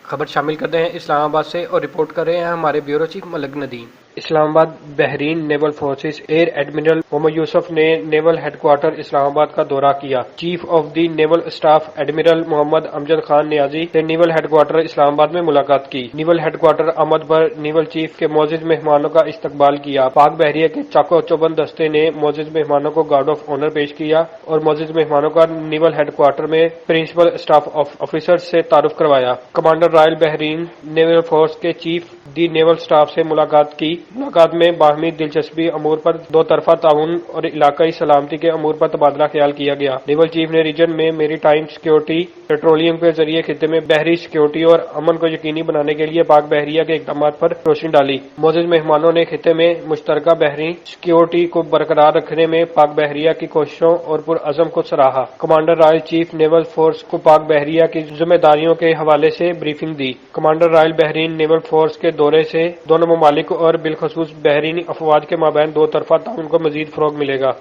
خبر شامل کرتے ہیں اسلام آباد سے اور رپورٹ کر رہے ہیں ہمارے bureau chief Malik Nadeem. Islamabad Bahrain naval forces air admiral Muhammad Yousaf نے naval headquarter Islamabad کا دورہ کیا۔ Chief of the naval staff admiral Muhammad Amjad Khan Niazi نے نیول ہیڈ کوارٹر اسلام آباد میں ملاقات کی۔ نیول ہیڈ کوارٹر آمد پر نیول چیف کے معزز مہمانوں کا استقبال کیا۔ پاک بحریہ کے چاقو چوبند دستے نے معزز مہمانوں کو گارڈ آف آنر پیش کیا اور معزز مہمانوں کا نیول ہیڈ کوارٹر میں پرنسپل اسٹاف آفیسر سے تعارف کروایا۔ Commander Royal Bahrain naval force کے چیف دی نیول اسٹاف سے ملاقات کی۔ ملاقات میں باہمی دلچسپی امور پر دو طرفہ تعاون اور علاقائی سلامتی کے امور پر تبادلہ خیال کیا گیا۔ نیول چیف نے ریجن میں میری ٹائم سیکورٹی پیٹرولنگ کے ذریعے خطے میں بحری سیکورٹی اور امن کو یقینی بنانے کے لیے پاک بحریہ کے اقدامات پر روشنی ڈالی۔ معزز مہمانوں نے خطے میں مشترکہ بحری سیکورٹی کو برقرار رکھنے میں پاک بحریہ کی کوششوں اور پرعزم کو سراہا۔ Commander Royal chief naval force کو پاک بحریہ کی ذمہ داریوں کے حوالے سے بریفنگ دی۔ Commander Royal Bahrain naval force کے دورے سے دونوں ممالک اور بالخصوص بحرینی افواج کے مابین دو طرفہ تعاون کو مزید فروغ ملے گا۔